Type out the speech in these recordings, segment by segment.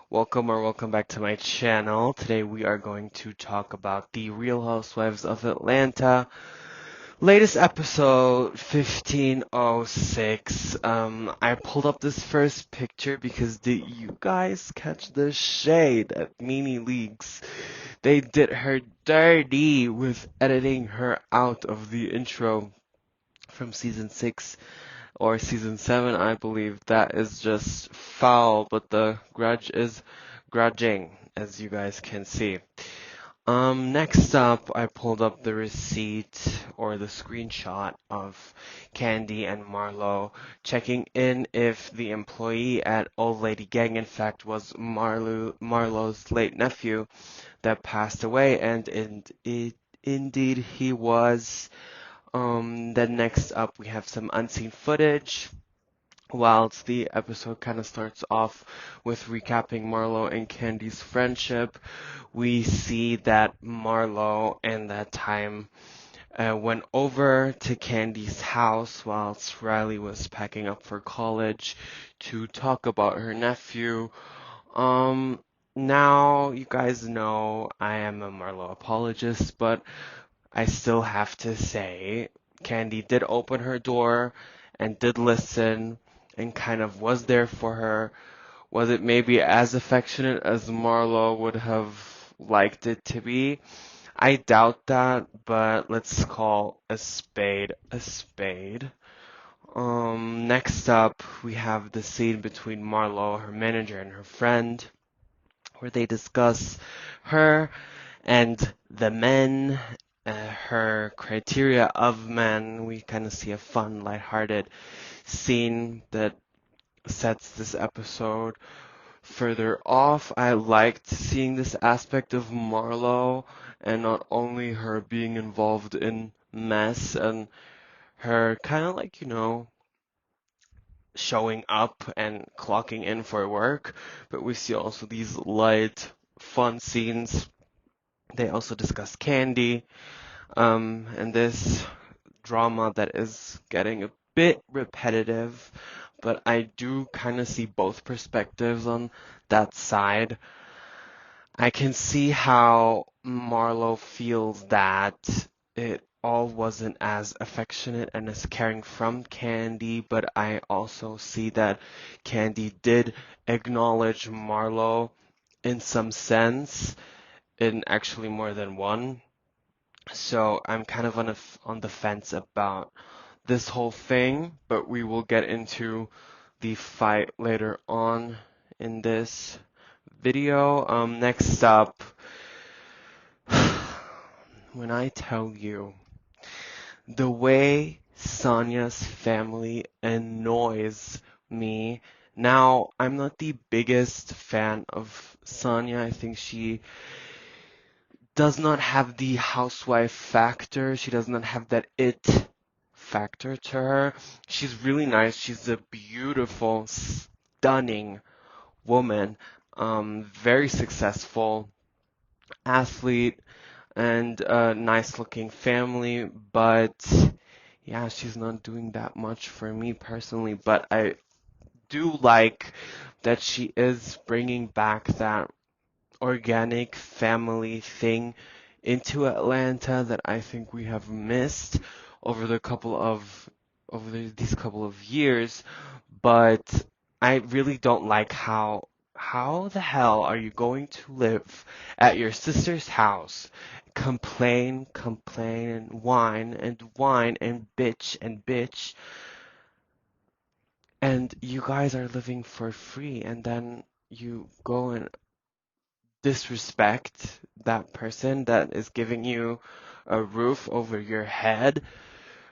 Welcome back to my channel. Today we are going to talk about the Real Housewives of Atlanta. Latest episode 1506. I pulled up this first picture because did you guys catch the shade at Mini Leagues? They did her dirty with editing her out of the intro from season 6 or season 7, I believe. That is just foul, but the grudge is grudging, as you guys can see. Next up, I pulled up the receipt or the screenshot of Kandi and Marlo checking in if the employee at Old Lady Gang, in fact, was Marlo's late nephew that passed away, and indeed he was. Then next up, we have some unseen footage. Whilst the episode kind of starts off with recapping Marlo and Candy's friendship, we see that Marlo and that time went over to Candy's house whilst Riley was packing up for college to talk about her nephew. Um, Now you guys know I am a Marlo apologist, but I still have to say Candy did open her door and did listen and kind of was there for her. Was it maybe as affectionate as Marlo would have liked it to be? I doubt that, but let's call a spade a spade. Next up, we have the scene between Marlo, her manager, and her friend, where they discuss her and the men, her criteria of men. We kind of see a fun, lighthearted scene that sets this episode further off. I liked seeing this aspect of Marlo and not only her being involved in mess and her kind of like, showing up and clocking in for work, but we see also these light, fun scenes. They also discuss Candy, and this drama that is getting a bit repetitive, but I do kind of see both perspectives on that side. I can see how Marlo feels that it all wasn't as affectionate and as caring from Candy, but I also see that Candy did acknowledge Marlo in some sense, in actually more than one. So I'm kind of on the fence about this whole thing, but we will get into the fight later on in this video. Next up, when I tell you the way Sonia's family annoys me. Now, I'm not the biggest fan of Sonia. I think she does not have the housewife factor. She does not have that it factor to her. She's really nice. She's a beautiful, stunning woman. Very successful athlete and a nice looking family, but yeah, she's not doing that much for me personally. But I do like that she is bringing back that organic family thing into Atlanta that I think we have missed over these couple of years. But I really don't like how the hell are you going to live at your sister's house, complain and whine and bitch, and you guys are living for free, and then you go and disrespect that person that is giving you a roof over your head?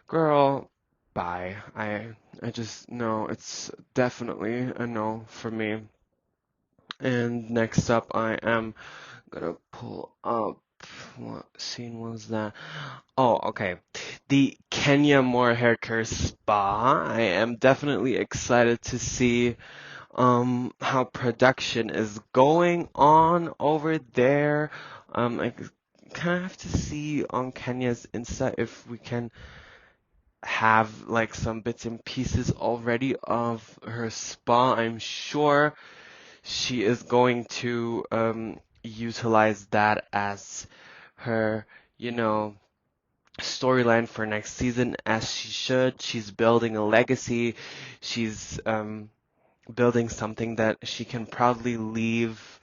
Girl, bye. I just no, it's definitely a no for me. And next up, I am gonna pull up what scene was that? Oh, okay. The Kenya Moore hair care spa. I am definitely excited to see how production is going on over there. I kind of have to see on Kenya's Insta if we can have like some bits and pieces already of her spa. I'm sure she is going to utilize that as her, you know, storyline for next season, as she should. She's building a legacy. She's building something that she can proudly leave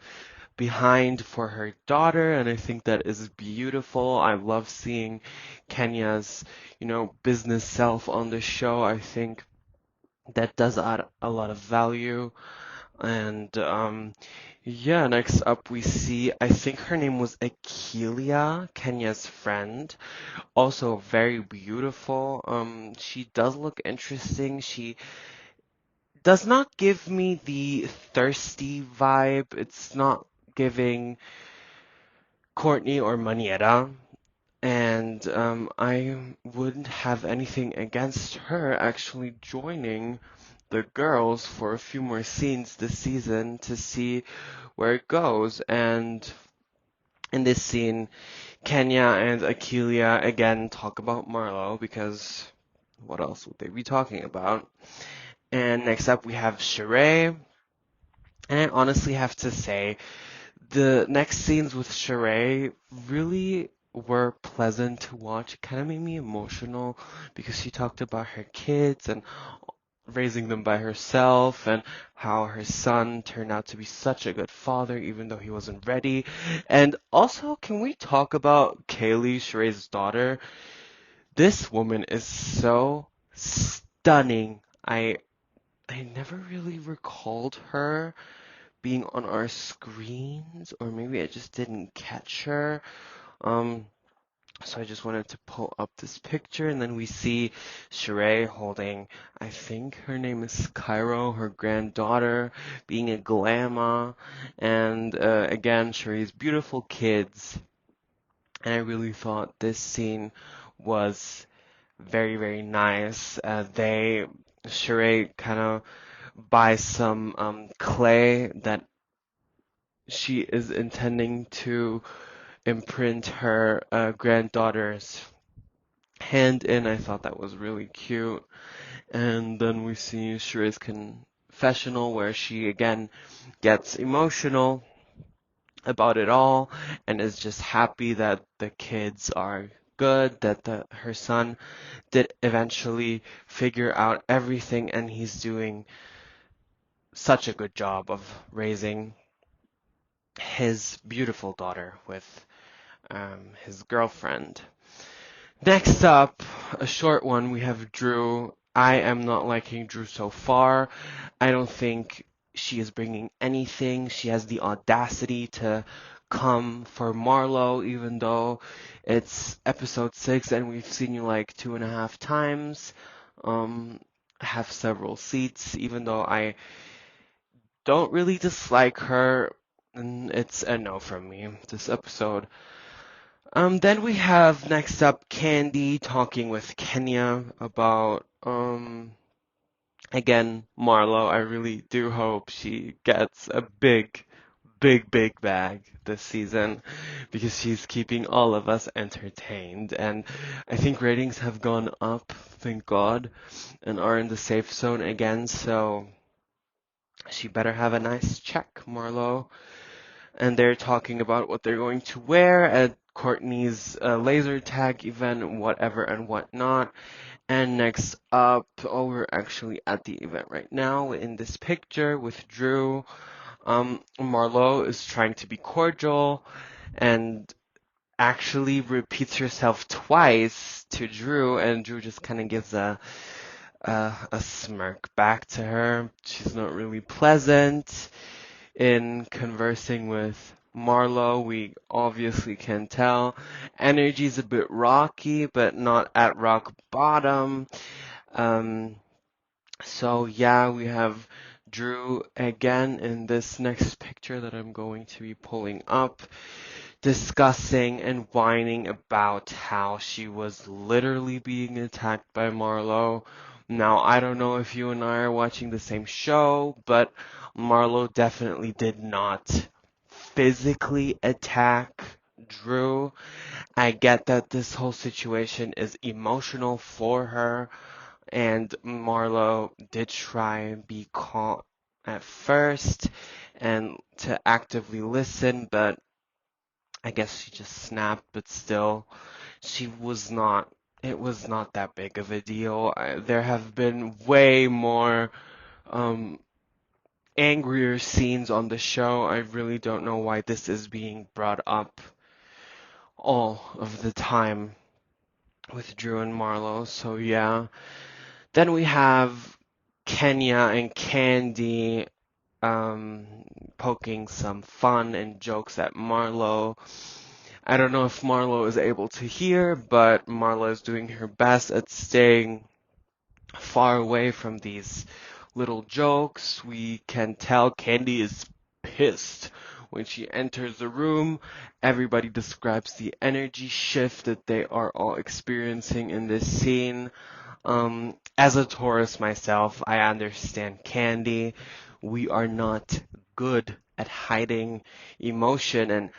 behind for her daughter, and I think that is beautiful. I love seeing Kenya's, business self on the show. I think that does add a lot of value. And yeah, next up we see, I think her name was Akilia, Kenya's friend. Also very beautiful. She does look interesting. She does not give me the thirsty vibe. It's not giving Courtney or Manietta. And I wouldn't have anything against her actually joining the girls for a few more scenes this season to see where it goes. And in this scene, Kenya and Akilia again talk about Marlo because what else would they be talking about? And next up we have Sheree. And I honestly have to say, the next scenes with Sheree really were pleasant to watch. It kind of made me emotional because she talked about her kids and raising them by herself and how her son turned out to be such a good father even though he wasn't ready. And also, can we talk about Kaylee, Sheree's daughter? This woman is so stunning. I never really recalled her being on our screens, or maybe I just didn't catch her. Um, so I just wanted to pull up this picture, and then we see Sheree holding, I think her name is Cairo, her granddaughter, being a glamour, and again, Sheree's beautiful kids. And I really thought this scene was very, very nice. Sheree kind of buys some clay that she is intending to imprint her granddaughter's hand in. I thought that was really cute. And then we see Sheree's confessional where she again gets emotional about it all and is just happy that the kids are good, that her son did eventually figure out everything and he's doing such a good job of raising his beautiful daughter with his girlfriend. Next up, a short one, we have Drew. I am not liking Drew so far. I don't think she is bringing anything. She has the audacity to come for Marlo, even though it's episode 6 and we've seen you like 2.5 times. Um, have several seats, even though I don't really dislike her. And it's a no from me this episode. Then we have next up Kandi talking with Kenya about again Marlo. I really do hope she gets a big, big, big bag this season because she's keeping all of us entertained. And I think ratings have gone up, thank God, and are in the safe zone again. So she better have a nice check, Marlo. And they're talking about what they're going to wear at Courtney's laser tag event, whatever and whatnot. And next up, oh, we're actually at the event right now in this picture with Drew. Marlo is trying to be cordial and actually repeats herself twice to Drew, and Drew just kind of gives a smirk back to her. She's not really pleasant in conversing with Marlo. We obviously can tell energy's a bit rocky, but not at rock bottom. Um, so yeah, we have Drew again in this next picture that I'm going to be pulling up, discussing and whining about how she was literally being attacked by Marlo. Now, I don't know if you and I are watching the same show, but Marlo definitely did not physically attack Drew. I get that this whole situation is emotional for her, and Marlo did try and be calm. at first and to actively listen, but I guess she just snapped, but still, she was not, it was not that big of a deal. There have been way more um, angrier scenes on the show. I really don't know why this is being brought up all of the time with Drew and Marlo. So yeah. Then we have Kenya and Kandi um, poking some fun and jokes at Marlo. I don't know if Marlo is able to hear, but Marlo is doing her best at staying far away from these little jokes. We can tell Kandi is pissed when she enters the room. Everybody describes the energy shift that they are all experiencing in this scene. As a Taurus myself, I understand Kandi. We are not good at hiding emotion and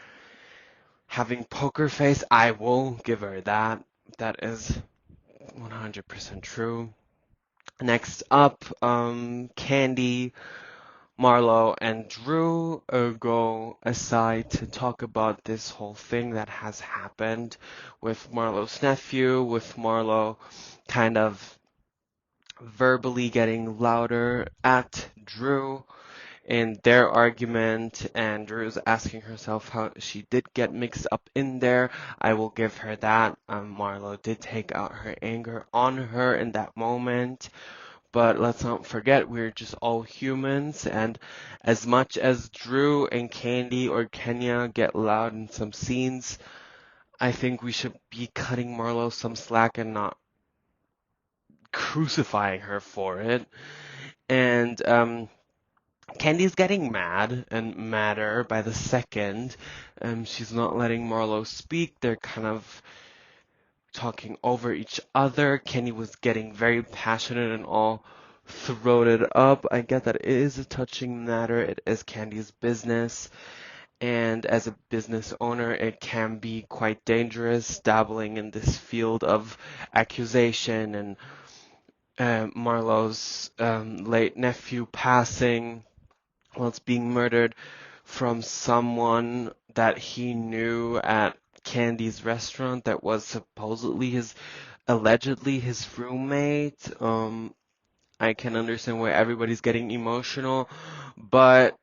having poker face. I will give her that. That is 100% true. Next up, Kandi, Marlo, and Drew go aside to talk about this whole thing that has happened with Marlo's nephew, with Marlo kind of verbally getting louder at Drew in their argument, and Drew's asking herself how she did get mixed up in there. I will give her that. Marlo did take out her anger on her in that moment. But let's not forget, we're just all humans, and as much as Drew and Kandi or Kenya get loud in some scenes, I think we should be cutting Marlo some slack and not crucifying her for it. And Candy's getting mad and madder by the second. She's not letting Marlo speak. They're kind of talking over each other. Candy was getting very passionate and all throated up. I get that it is a touching matter. It is Candy's business. And as a business owner, it can be quite dangerous dabbling in this field of accusation and Marlo's late nephew passing while being murdered from someone that he knew at Candy's restaurant that was supposedly allegedly his roommate. I can understand why everybody's getting emotional, but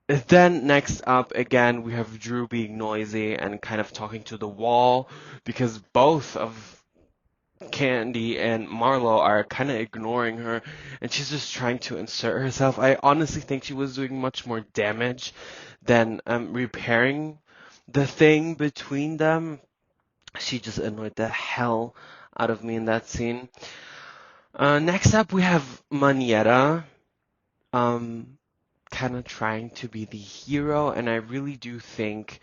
then next up again we have Drew being noisy and kind of talking to the wall because both of Kandi and Marlo are kind of ignoring her, and she's just trying to insert herself. I honestly think she was doing much more damage than repairing the thing between them. She just annoyed the hell out of me in that scene. Next up, we have Manietta, um, kind of trying to be the hero, and I really do think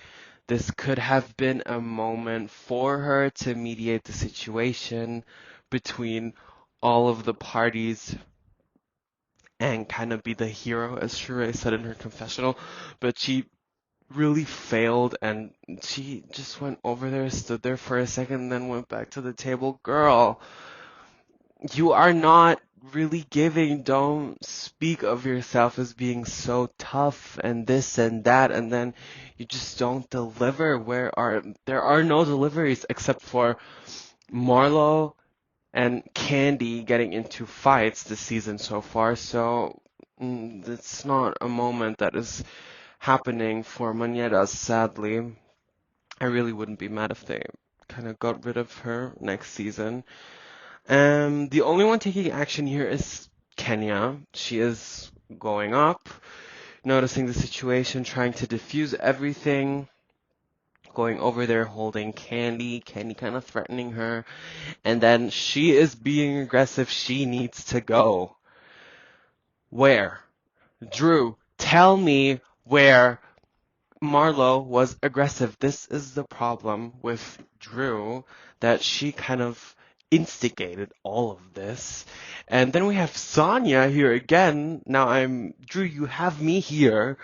this could have been a moment for her to mediate the situation between all of the parties and kind of be the hero, as Sheree said in her confessional. But she really failed and she just went over there, stood there for a second, and then went back to the table. Girl, you are not really giving. Don't speak of yourself as being so tough and this and that, and then you just don't deliver. There are no deliveries except for Marlo and Kandi getting into fights this season so far. So it's not a moment that is happening for Manetta, sadly. I really wouldn't be mad if they kind of got rid of her next season. The only one taking action here is Kenya. She is going up, noticing the situation, trying to diffuse everything, going over there holding Kandi kind of threatening her, and then she is being aggressive. She needs to go. Where? Drew, tell me where Marlo was aggressive. This is the problem with Drew, that she kind of instigated all of this. And then we have Sonia here again. Now Drew, you have me here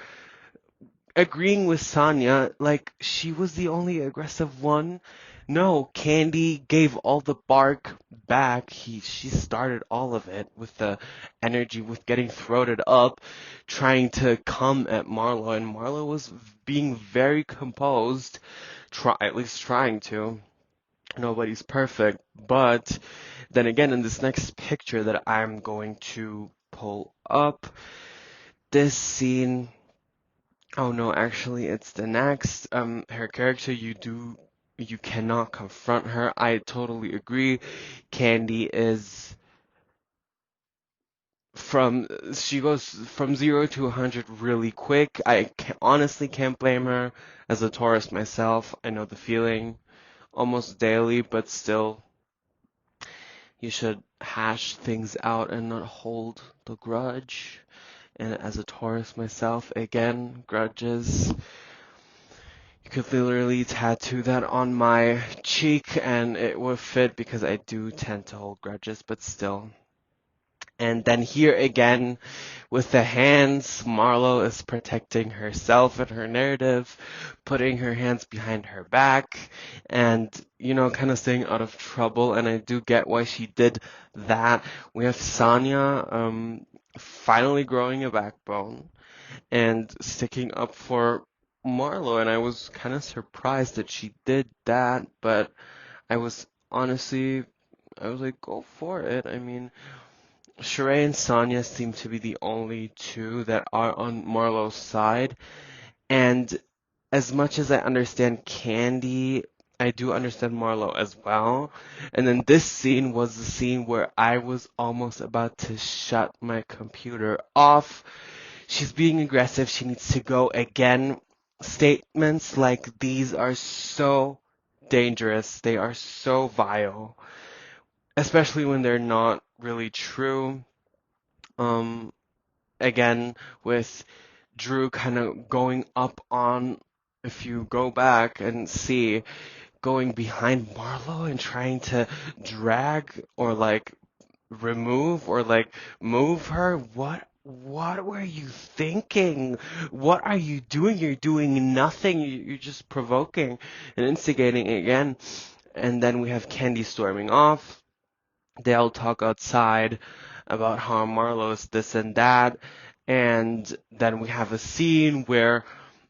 agreeing with Sonia, like she was the only aggressive one. No, Kandi gave all the bark back. She started all of it with the energy, with getting throated up, trying to come at Marlo, and Marlo was being very composed, at least trying to. Nobody's perfect, but then again, in this next picture that I'm going to pull up, this scene. Oh no, actually, it's the next. Her character, you cannot confront her. I totally agree. Kandi is she goes from 0 to 100 really quick. Honestly can't blame her. As a Taurus myself, I know the feeling almost daily, but still, you should hash things out and not hold the grudge. And as a Taurus myself, again, grudges. You could literally tattoo that on my cheek and it would fit because I do tend to hold grudges, but still. And then here again, with the hands, Marlo is protecting herself and her narrative, putting her hands behind her back, and, kind of staying out of trouble. And I do get why she did that. We have Sonia, finally growing a backbone and sticking up for Marlo, and I was kind of surprised that she did that, but I was honestly, I was like, go for it. I mean, Sheree and Sonia seem to be the only two that are on Marlo's side, and as much as I understand Kandi, I do understand Marlo as well. And then this scene was the scene where I was almost about to shut my computer off. She's being aggressive. She needs to go again. Statements like these are so dangerous. They are so vile, especially when they're not really true. Um, Again, with Drew kind of going up on, if you go back and see, going behind Marlo and trying to drag or like remove or like move her. What were you thinking? What are you doing? You're doing nothing. You're just provoking and instigating again. And then we have Kandi storming off. They all talk outside about how Marlo is this and that. And then we have a scene where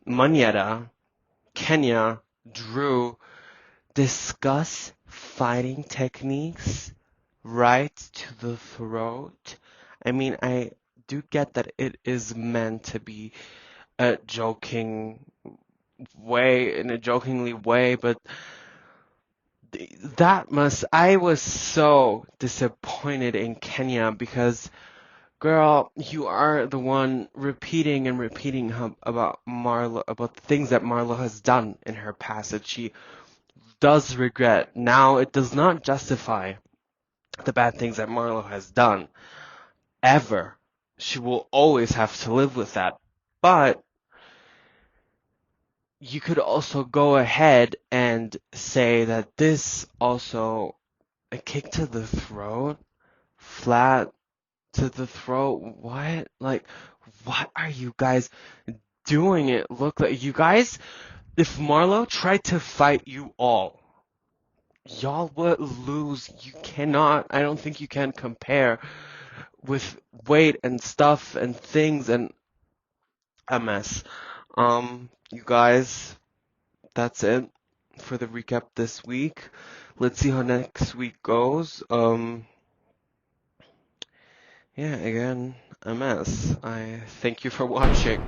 Manetta, Kenya, Drew discuss fighting techniques right to the throat. I mean, I do get that it is meant to be a joking way, in a jokingly way, but I was so disappointed in Kenya because, girl, you are the one repeating and repeating about Marlo, about the things that Marlo has done in her past that she does regret. Now, it does not justify the bad things that Marlo has done, ever. She will always have to live with that. But you could also go ahead and say that this also, a kick to the throat, flat to the throat. What? Like, what are you guys doing? It look like you guys, if Marlo tried to fight you all, y'all would lose. You cannot, I don't think you can compare with weight and stuff and things and a mess. You guys, that's it for the recap this week. Let's see how next week goes. Yeah, again, a mess. I thank you for watching.